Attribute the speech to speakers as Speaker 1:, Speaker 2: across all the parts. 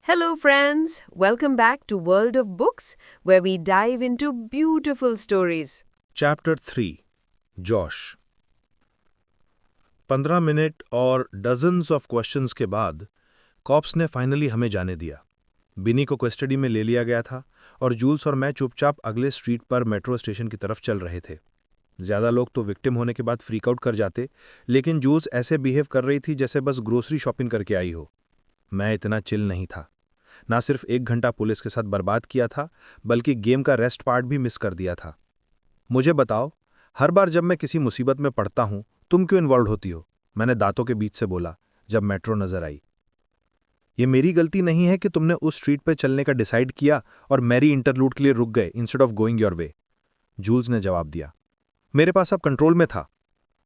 Speaker 1: Hello, friends. Welcome back to World of Books, where we dive into beautiful stories.
Speaker 2: Chapter 3 Josh 15 minute और dozens of questions के बाद cops ने finally हमें जाने दिया। बिनी को कस्टडी में ले लिया गया था और जूल्स और मैं चुपचाप अगले स्ट्रीट पर मेट्रो स्टेशन की तरफ चल रहे थे। ज्यादा लोग तो विक्टिम होने के बाद फ्रीक आउट कर जाते, लेकिन जूल्स ऐसे बिहेव कर रही थी जैसे बस ग्रोसरी शॉपिंग करके आई हो। मैं इतना चिल नहीं था। ना सिर्फ 1 घंटा पुलिस के साथ बर्बाद किया था, बल्कि गेम का रेस्ट पार्ट भी मिस कर दिया था। मुझे बताओ, हर बार जब मैं किसी मुसीबत में पड़ता हूं, तुम क्यों इन्वॉल्व होती हो? मैंने दांतों के बीच से बोला जब मेट्रो नजर आई। ये मेरी गलती नहीं है कि तुमने उस स्ट्रीट पर चलने का डिसाइड किया और मैरी इंटरलूड के लिए रुक गए instead of going your way. Jules ने जवाब दिया। मेरे पास अब कंट्रोल में था।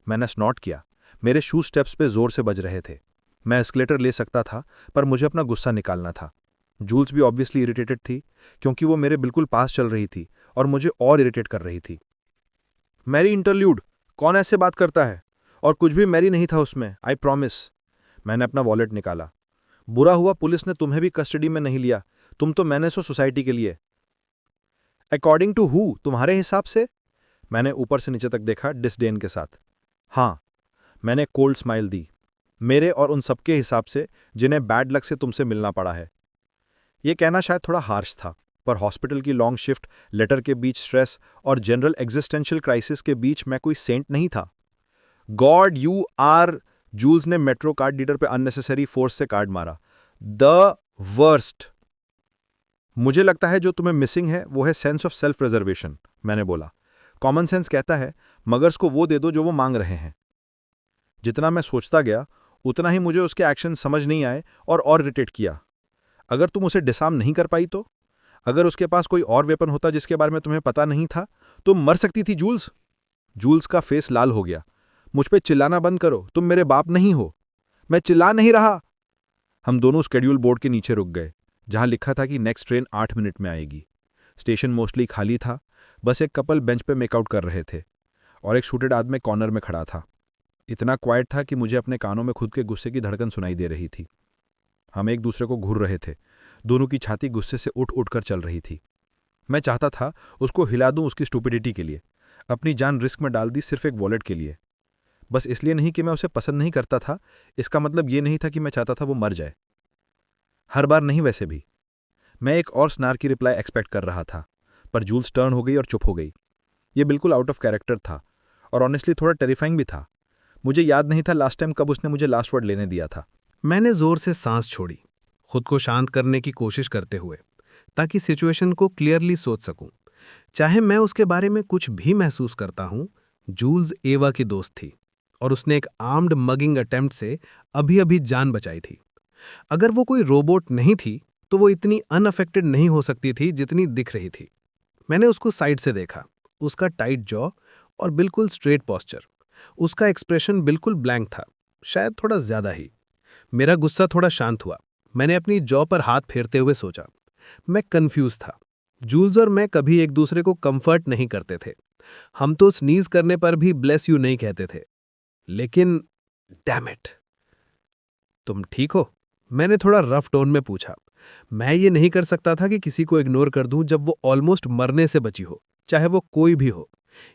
Speaker 2: मैंने स्नॉट किया। मेरे शू स्टेप्स पे जोर से बज रहे थे। मैं एस्केलेटर ले सकता था, पर मुझे अपना गुस्सा निकालना था। जूल्स भी ऑब्वियसली इरिटेटेड थी, क्योंकि वो मेरे बिल्कुल पास चल रही थी और मुझे और इरिटेट कर रही थी। मैरी इंटरल्यूड, कौन ऐसे बात करता है? और कुछ भी मैरी नहीं था उसमें, आई प्रॉमिस। मैंने अपना वॉलेट निकाला। बुरा हुआ पुलिस ने तुम्हें भी कस्टडी में नहीं लिया। तुम तो मैनेज हो सोसाइटी के लिए। अकॉर्डिंग टू हु, तुम्हारे हिसाब से? मैंने ऊपर से नीचे तक देखा डिसडेन के साथ। हाँ, मैंने कोल्ड स्माइल दी। मेरे और उन सबके हिसाब से जिन्हें बैड लक से तुमसे मिलना पड़ा है। यह कहना शायद थोड़ा हार्श था, पर हॉस्पिटल की लॉन्ग शिफ्ट, लेटर के बीच स्ट्रेस और जनरल एग्जिस्टेंशियल क्राइसिस के बीच मैं कोई सेंट नहीं था। God you are. जूल्स ने मेट्रो कार्ड डीडर पे अननेसेसरी फोर्स से कार्ड मारा। The worst. मुझे लगता है जो तुम्हें मिसिंग है वो है सेंस ऑफ सेल्फ प्रिजर्वेशन, मैंने बोला। कॉमन सेंस कहता है मगर्स को वो दे दो जो वो मांग रहे हैं। जितना मैं सोचता गया, उतना ही मुझे उसके एक्शन समझ नहीं आए और इरिटेट किया। अगर तुम उसे डिसार्म नहीं कर पाई तो? अगर उसके पास कोई और वेपन होता जिसके बारे में तुम्हें पता नहीं था, तो मर सकती थी जूल्स। जूल्स का फेस लाल हो गया। मुझ पे चिल्लाना बंद करो, तुम मेरे बाप नहीं हो। मैं चिल्ला नहीं रहा। हम दोनों स्केड्यूल बोर्ड के नीचे रुक गए, जहां लिखा था कि नेक्स्ट ट्रेन 8 मिनट में आएगी। स्टेशन मोस्टली खाली था। बस एक कपल बेंच पे मेकआउट कर रहे थे और एक शूटेड आदमी कॉर्नर में खड़ा था। इतना क्वाइट था कि मुझे अपने कानों में खुद के गुस्से की धड़कन सुनाई दे रही थी। हम एक दूसरे को घूर रहे थे। दोनों की छाती गुस्से से उठ उठकर चल रही थी। मैं चाहता था उसको हिला दूं उसकी स्टुपिडिटी के लिए। अपनी जान रिस्क में डाल दी सिर्फ एक वॉलेट के लिए। बस इसलिए नहीं कि मैं उसे पसंद नहीं करता था। इसका मतलब ये नहीं था कि मैं चाहता था वो मर जाए। हर बार नहीं, वैसे भी। मैं एक और स्नार की रिप्लाई एक्सपेक्ट कर रहा था, पर जूल्स टर्न हो गई और चुप हो गई। ये बिल्कुल आउट ऑफ कैरेक्टर था और ऑनेस्टली थोड़ा टेरिफाइंग भी था। मुझे याद नहीं था लास्ट टाइम कब उसने मुझे लास्ट वर्ड लेने दिया था।
Speaker 3: मैंने जोर से सांस छोड़ी, खुद को शांत करने की कोशिश करते हुए, ताकि सिचुएशन को क्लियरली सोच सकूं। चाहे मैं उसके बारे में कुछ भी महसूस करता हूं, जूल्स एवा की दोस्त थी और उसने एक आर्म्ड मगिंग अटेम्प्ट से अभी अभी जान बचाई थी। अगर वो कोई रोबोट नहीं थी, तो वो इतनी अनअफेक्टेड नहीं हो सकती थी जितनी दिख रही थी। मैंने उसको साइड से देखा, उसका टाइट जॉ और बिल्कुल स्ट्रेट पॉस्चर। उसका एक्सप्रेशन बिल्कुल ब्लैंक था, शायद थोड़ा ज्यादा ही। मेरा गुस्सा थोड़ा शांत हुआ। मैंने अपनी जॉ पर हाथ फेरते हुए सोचा। मैं कंफ्यूज था। जूल्स और मैं कभी एक दूसरे को कंफर्ट नहीं करते थे। हम तो स्नीज करने पर भी ब्लेस यू नहीं कहते थे। लेकिन डैम इट, तुम ठीक हो? मैंने थोड़ा रफ टोन में पूछा। मैं ये नहीं कर सकता था कि किसी को इग्नोर कर दूं जब वो ऑलमोस्ट मरने से बची हो, चाहे वो कोई भी हो।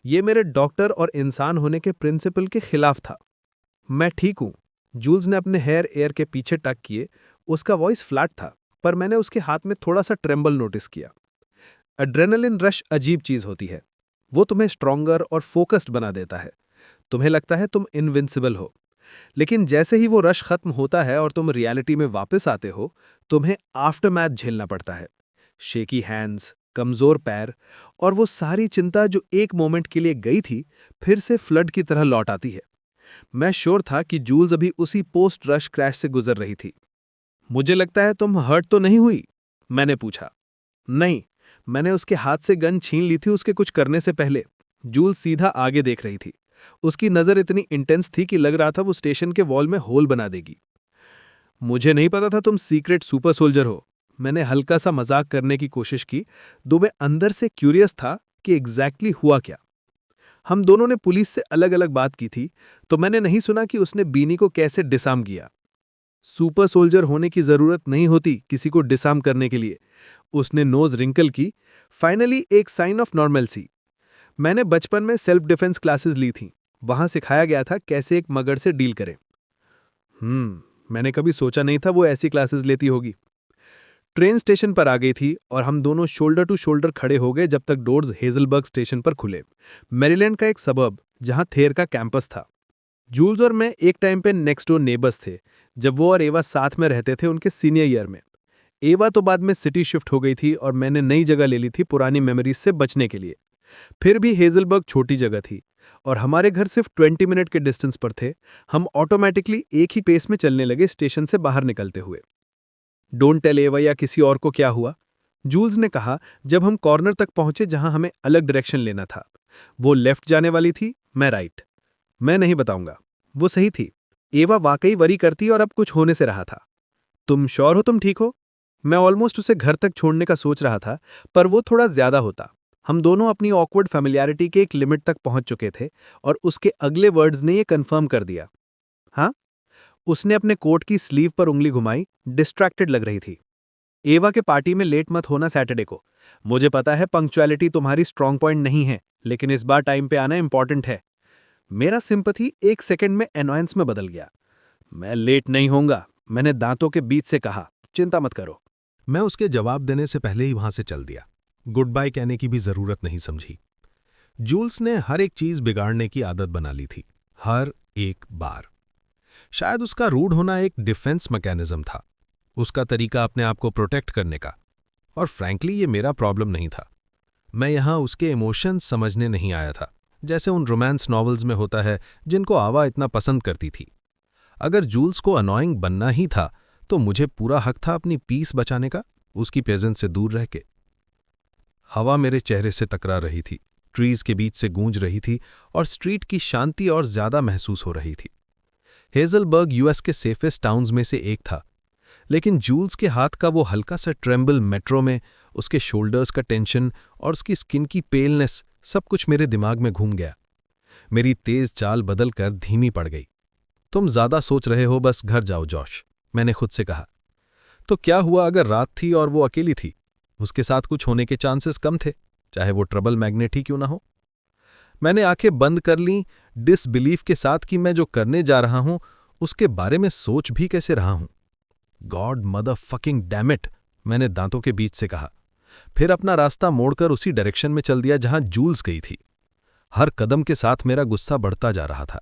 Speaker 3: ये मेरे डॉक्टर और इंसान होने के प्रिंसिपल के खिलाफ था। मैं ठीक हूं। जूल्स ने अपने हेयर एयर के पीछे टक किए। उसका वॉइस फ्लैट था, पर मैंने उसके हाथ में थोड़ा सा ट्रेम्बल नोटिस किया। एड्रेनलिन रश अजीब चीज होती है। वो तुम्हें स्ट्रॉन्गर और फोकस्ड बना देता है। तुम्हें लगता है तुम इनविंसिबल हो, लेकिन जैसे ही वो रश खत्म होता है और तुम रियलिटी में वापस आते हो, तुम्हें आफ्टरमैथ झेलना पड़ता है। शेकी हैंड्स, कमजोर पैर और वो सारी चिंता जो एक मोमेंट के लिए गई थी, फिर से फ्लड की तरह लौट आती है। मैं श्योर था कि जूल्स अभी उसी पोस्ट रश क्रैश से गुजर रही थी। मुझे लगता है तुम हर्ट तो नहीं हुई? मैंने पूछा। नहीं, मैंने उसके हाथ से गन छीन ली थी उसके कुछ करने से पहले। जूल्स सीधा आगे देख रही थी। उसकी नजर इतनी इंटेंस थी कि लग रहा था वो स्टेशन के वॉल में होल बना देगी। मुझे नहीं पता था तुम सीक्रेट सुपर सोल्जर हो। मैंने हल्का सा मजाक करने की कोशिश की, दो मैं अंदर से क्यूरियस था कि एग्जैक्टली हुआ क्या। हम दोनों ने पुलिस से अलग अलग बात की थी, तो मैंने नहीं सुना कि उसने बीनी को कैसे डिसार्म किया। सुपर सोल्जर होने की जरूरत नहीं होती किसी को डिसआर्म करने के लिए। उसने नोज रिंकल की। फाइनली एक साइन ऑफ नॉर्मलसी। मैंने बचपन में सेल्फ डिफेंस क्लासेस ली थी। वहां सिखाया गया था कैसे एक मगर से डील करें। मैंने कभी सोचा नहीं था वो ऐसी क्लासेस लेती होगी। ट्रेन स्टेशन पर आ गई थी और हम दोनों शोल्डर टू शोल्डर खड़े हो गए जब तक डोर्स हेजलबर्ग स्टेशन पर खुले। मैरीलैंड का एक सबर्ब जहां थेर का कैंपस था। जूल्स और मैं एक टाइम पे नेक्स्ट डोर नेबर्स थे। जब वो और एवा साथ में रहते थे उनके सीनियर ईयर में। एवा तो बाद में सिटी शिफ्ट हो गई थी और मैंने नई जगह ले ली थी पुरानी मेमोरीज से बचने के लिए। फिर भी हेजलबर्ग छोटी जगह थी और हमारे घर सिर्फ 20 मिनट के डिस्टेंस पर थे। हम ऑटोमेटिकली एक ही पेस में चलने लगे स्टेशन से बाहर निकलते हुए। डोंट टेल एवा या किसी और को क्या हुआ, जूल्स ने कहा जब हम कॉर्नर तक पहुंचे जहां हमें अलग डायरेक्शन लेना था। वो लेफ्ट जाने वाली थी, मैं राइट। मैं नहीं बताऊंगा। वो सही थी। एवा वाकई वरी करती और अब कुछ होने से रहा था। तुम श्योर हो तुम ठीक हो? मैं ऑलमोस्ट उसे घर तक छोड़ने का सोच रहा था, पर वो थोड़ा ज्यादा होता। हम दोनों अपनी ऑकवर्ड फैमिलियरिटी के एक लिमिट तक पहुंच चुके थे और उसके अगले वर्ड्स ने ये कंफर्म कर दिया। हाँ? उसने अपने कोट की स्लीव पर उंगली घुमाई, डिस्ट्रैक्टेड लग रही थी। एवा के पार्टी में लेट मत होना सैटरडे को। मुझे पता है पंक्चुअलिटी तुम्हारी स्ट्रांग पॉइंट नहीं है, लेकिन इस बार टाइम पे आना इंपॉर्टेंट है। मेरा सिंपथी एक सेकंड में एनॉयंस में बदल गया। मैं लेट नहीं होऊंगा, मैंने दांतों के बीच से कहा। चिंता मत करो।
Speaker 4: मैं उसके जवाब देने से पहले ही वहां से चल दिया। गुड बाय कहने की भी जरूरत नहीं समझी। जूल्स ने हर एक चीज बिगाड़ने की आदत बना ली थी, हर एक बार। शायद उसका रूड होना एक डिफेंस मैकेनिज्म था, उसका तरीका अपने आप को प्रोटेक्ट करने का। और फ्रैंकली ये मेरा प्रॉब्लम नहीं था। मैं यहां उसके इमोशंस समझने नहीं आया था, जैसे उन रोमांस नॉवेल्स में होता है जिनको आवा इतना पसंद करती थी। अगर जूल्स को अनोइंग बनना ही था तो मुझे पूरा हक था अपनी पीस बचाने का, उसकी प्रेजेंस से दूर रह के। हवा मेरे चेहरे से टकरा रही थी, ट्रीज के बीच से गूंज रही थी और स्ट्रीट की शांति और ज्यादा महसूस हो रही थी। हेजलबर्ग यूएस के सेफेस्ट टाउन्स में से एक था, लेकिन जूल्स के हाथ का वो हल्का सा ट्रेम्बल मेट्रो में, उसके शोल्डर्स का टेंशन और उसकी स्किन की पेलनेस, सब कुछ मेरे दिमाग में घूम गया। मेरी तेज चाल बदलकर धीमी पड़ गई। तुम ज्यादा सोच रहे हो, बस घर जाओ जॉश, मैंने खुद से कहा। तो क्या हुआ अगर रात थी और वो अकेली थी? उसके साथ कुछ होने के चांसेस कम थे, चाहे वो ट्रबल मैग्नेट ही क्यों ना हो। मैंने आंखें बंद कर लीं, डिसबिलीफ के साथ कि मैं जो करने जा रहा हूं उसके बारे में सोच भी कैसे रहा हूं। God mother fucking damn it, मैंने दांतों के बीच से कहा। फिर अपना रास्ता मोड़कर उसी डायरेक्शन में चल दिया जहां जूल्स गई थी। हर कदम के साथ मेरा गुस्सा बढ़ता जा रहा था,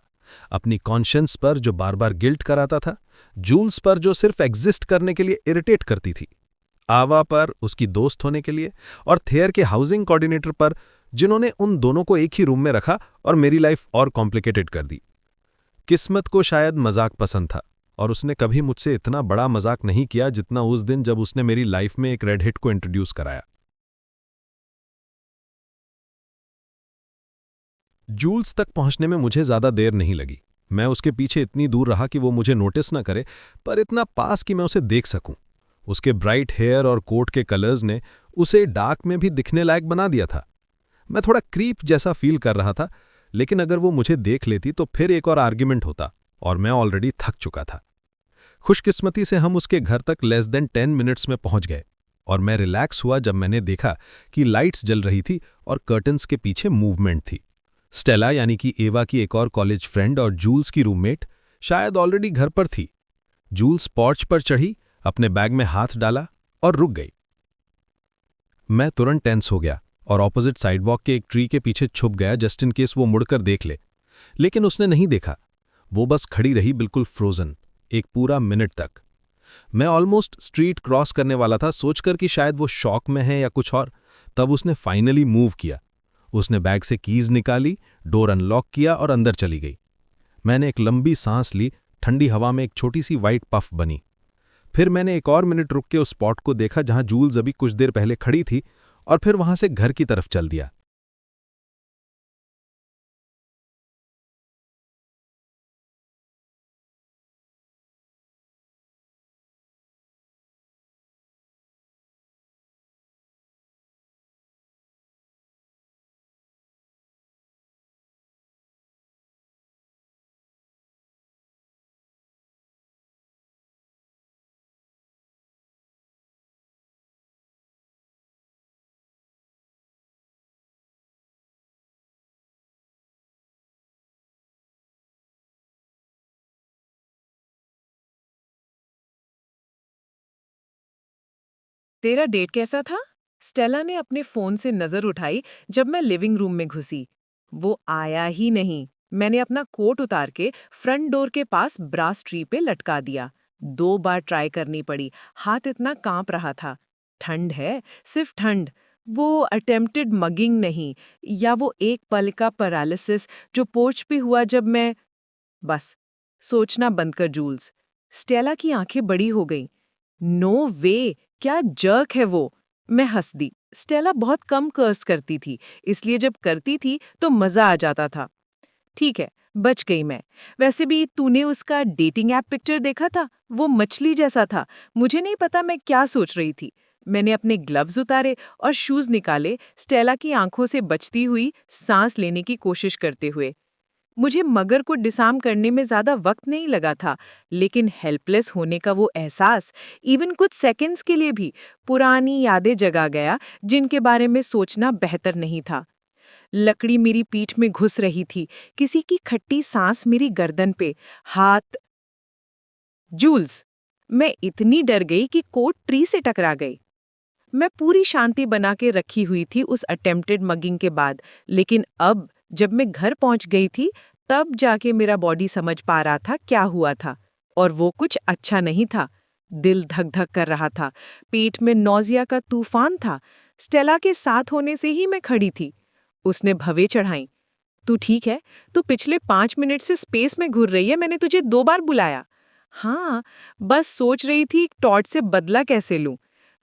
Speaker 4: अपनी कॉन्शियंस पर जो बार बार गिल्ट कराता था, जूल्स पर जो सिर्फ एग्जिस्ट करने के लिए इरिटेट करती थी, आवा पर उसकी दोस्त होने के लिए, और थेयर के हाउसिंग कोऑर्डिनेटर पर जिन्होंने उन दोनों को एक ही रूम में रखा और मेरी लाइफ और कॉम्प्लिकेटेड कर दी। किस्मत को शायद मजाक पसंद था और उसने कभी मुझसे इतना बड़ा मजाक नहीं किया जितना उस दिन जब उसने मेरी लाइफ में एक रेड हिट को इंट्रोड्यूस कराया। जूल्स तक पहुंचने में मुझे ज्यादा देर नहीं लगी। मैं उसके पीछे इतनी दूर रहा कि वो मुझे नोटिस न करे, पर इतना पास कि मैं उसे देख सकूं। उसके ब्राइट हेयर और कोट के कलर्स ने उसे डार्क में भी दिखने लायक बना दिया था। मैं थोड़ा क्रीप जैसा फील कर रहा था, लेकिन अगर वो मुझे देख लेती तो फिर एक और आर्ग्यूमेंट होता और मैं ऑलरेडी थक चुका था। खुशकिस्मती से हम उसके घर तक लेस देन 10 मिनट्स में पहुंच गए और मैं रिलैक्स हुआ जब मैंने देखा कि लाइट्स जल रही थी और कर्टन्स के पीछे मूवमेंट थी। स्टेला यानी कि एवा की एक और कॉलेज फ्रेंड और जूल्स की रूममेट शायद ऑलरेडी घर पर थी। जूल्स पॉर्च पर चढ़ी, अपने बैग में हाथ डाला और रुक गई। मैं तुरंत टेंस हो गया और ऑपोजिट साइडवॉक के एक ट्री के पीछे छुप गया जस्ट इन केस वो मुड़कर देख ले। लेकिन उसने नहीं देखा, वो बस खड़ी रही बिल्कुल फ्रोजन, एक पूरा मिनट तक। मैं ऑलमोस्ट स्ट्रीट क्रॉस करने वाला था सोचकर कि शायद वो शॉक में है या कुछ और, तब उसने फाइनली मूव किया। उसने बैग से कीज निकाली, डोर अनलॉक किया और अंदर चली गई। मैंने एक लंबी सांस ली, ठंडी हवा में एक छोटी सी वाइट पफ बनी। फिर मैंने एक और मिनट रुक के उस स्पॉट को देखा जहां जूल्स अभी कुछ देर पहले खड़ी थी, और फिर वहां से घर की तरफ चल दिया।
Speaker 5: तेरा डेट कैसा था? स्टेला ने अपने फोन से नजर उठाई जब मैं लिविंग रूम में घुसी। वो आया ही नहीं। मैंने अपना कोट उतार के फ्रंट डोर के पास ब्रास ट्री पे लटका दिया। 2 बार ट्राई करनी पड़ी, हाथ इतना कांप रहा था। ठंड है, सिर्फ ठंड। वो अटेम्प्टेड मगिंग नहीं, या वो एक पल का पैरालिसिस जो पोर्च पे हुआ जब मैं... बस, सोचना बंद कर जूल्स। स्टेला की आंखें बड़ी हो गईं। नो वे, क्या जर्क है वो। मैं हंस दी। स्टेला बहुत कम कर्स करती थी, इसलिए जब करती थी तो मजा आ जाता था। ठीक है, बच गई मैं। वैसे भी तूने उसका डेटिंग ऐप पिक्चर देखा था? वो मछली जैसा था। मुझे नहीं पता मैं क्या सोच रही थी। मैंने अपने ग्लव्स उतारे और शूज निकाले, स्टेला की आंखों से बचती हुई, सांस लेने की कोशिश करते हुए। मुझे मगर को डिसार्म करने में ज्यादा वक्त नहीं लगा था, लेकिन हेल्पलेस होने का वो एहसास इवन कुछ सेकंड्स के लिए भी पुरानी यादें जगा गया जिनके बारे में सोचना बेहतर नहीं था। लकड़ी मेरी पीठ में घुस रही थी, किसी की खट्टी सांस मेरी गर्दन पे, हाथ... जूल्स! मैं इतनी डर गई कि कोट ट्री से टकरा गई। मैं पूरी शांति बना के रखी हुई थी उस अटेम्प्टेड मगिंग के बाद, लेकिन अब जब मैं घर पहुंच गई थी तब जाके मेरा बॉडी समझ पा रहा था क्या हुआ था, और वो कुछ अच्छा नहीं था। दिल धक धक कर रहा था, पेट में नौजिया का तूफान था। स्टेला के साथ होने से ही मैं खड़ी थी। उसने भवें चढ़ाई। तू ठीक है? तू पिछले 5 मिनट से स्पेस में घूर रही है, मैंने तुझे 2 बार बुलाया। हाँ, बस सोच रही थी टॉर्च से बदला कैसे लूं।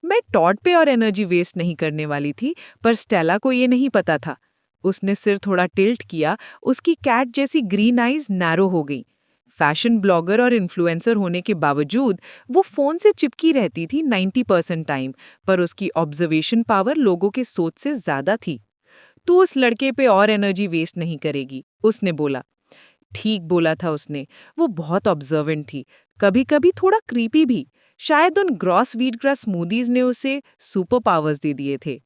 Speaker 5: मैं टॉर्च पे और एनर्जी वेस्ट नहीं करने वाली थी, पर स्टेला को ये नहीं पता था। उसने सिर थोड़ा टिल्ट किया, उसकी कैट जैसी ग्रीन आईज नैरो हो गई। फैशन ब्लॉगर और इन्फ्लुएंसर होने के बावजूद वो फोन से चिपकी रहती थी 90% टाइम, पर उसकी ऑब्जर्वेशन पावर लोगों के सोच से ज्यादा थी। तू उस लड़के पे और एनर्जी वेस्ट नहीं करेगी, उसने बोला। ठीक बोला था उसने। वो बहुत ऑब्जर्वेंट थी, कभी कभी थोड़ा क्रीपी भी। शायद उन ग्रॉस वीट ग्रास स्मूदीज ने उसे सुपर पावर्स दे दिए थे।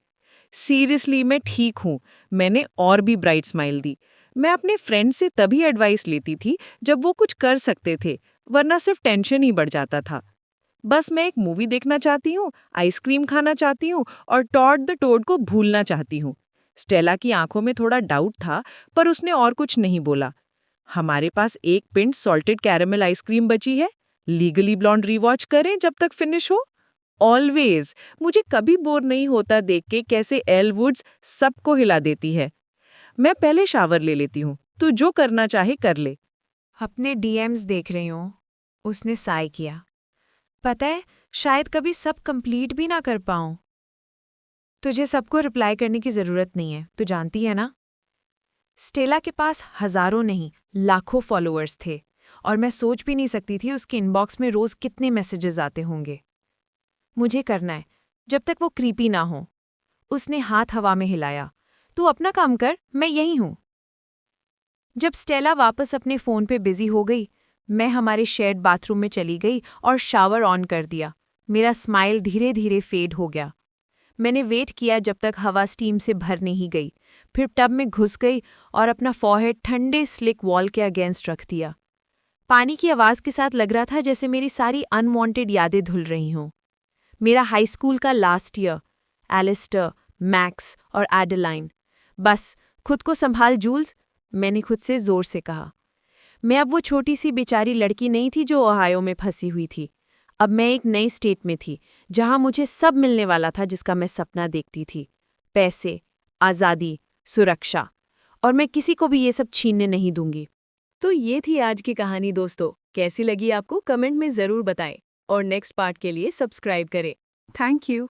Speaker 5: सीरियसली मैं ठीक हूँ, मैंने और भी ब्राइट स्माइल दी। मैं अपने फ्रेंड से तभी एडवाइस लेती थी जब वो कुछ कर सकते थे, वरना सिर्फ टेंशन ही बढ़ जाता था। बस मैं एक मूवी देखना चाहती हूँ, आइसक्रीम खाना चाहती हूँ और टॉड द टोड को भूलना चाहती हूँ। स्टेला की आंखों में थोड़ा डाउट था, पर उसने और कुछ नहीं बोला। हमारे पास 1 पिंट सॉल्टेड कैरेमल आइसक्रीम बची है। लीगली ब्लॉन्ड रीवॉच करें जब तक फिनिश हो। ऑलवेज। मुझे कभी बोर नहीं होता देख के कैसे एल वुड्स सबको हिला देती है। मैं पहले शावर ले लेती हूँ, तू जो करना चाहे कर ले।
Speaker 1: अपने डीएम्स देख रही हूँ, उसने साय किया। पता है, शायद कभी सब कंप्लीट भी ना कर पाऊँ। तुझे सबको रिप्लाई करने की जरूरत नहीं है, तू जानती है ना। स्टेला के पास हजारों नहीं, लाखों फॉलोअर्स थे, और मैं सोच भी नहीं सकती थी उसके इनबॉक्स में रोज कितने मैसेजेस आते होंगे। मुझे करना है, जब तक वो क्रीपी ना हो। उसने हाथ हवा में हिलाया। तू अपना काम कर, मैं यहीं हूं। जब स्टेला वापस अपने फोन पे बिजी हो गई, मैं हमारे शेयर्ड बाथरूम में चली गई और शावर ऑन कर दिया। मेरा स्माइल धीरे धीरे फेड हो गया। मैंने वेट किया जब तक हवा स्टीम से भर नहीं गई, फिर टब में घुस गई और अपना फॉरहेड ठंडे स्लिक वॉल के अगेंस्ट रख दिया। पानी की आवाज़ के साथ लग रहा था जैसे मेरी सारी अनवांटेड यादें धुल रही हों। मेरा हाई स्कूल का लास्ट ईयर, एलिस्टर, मैक्स और एडेलाइन। बस खुद को संभाल जूल्स, मैंने खुद से जोर से कहा। मैं अब वो छोटी सी बेचारी लड़की नहीं थी जो ओहायो में फंसी हुई थी। अब मैं एक नई स्टेट में थी, जहां मुझे सब मिलने वाला था जिसका मैं सपना देखती थी। पैसे, आज़ादी, सुरक्षा, और मैं किसी को भी ये सब छीनने नहीं दूंगी।
Speaker 6: तो ये थी आज की कहानी दोस्तों। कैसी लगी आपको कमेंट में ज़रूर बताएं और नेक्स्ट पार्ट के लिए सब्सक्राइब करें। Thank you.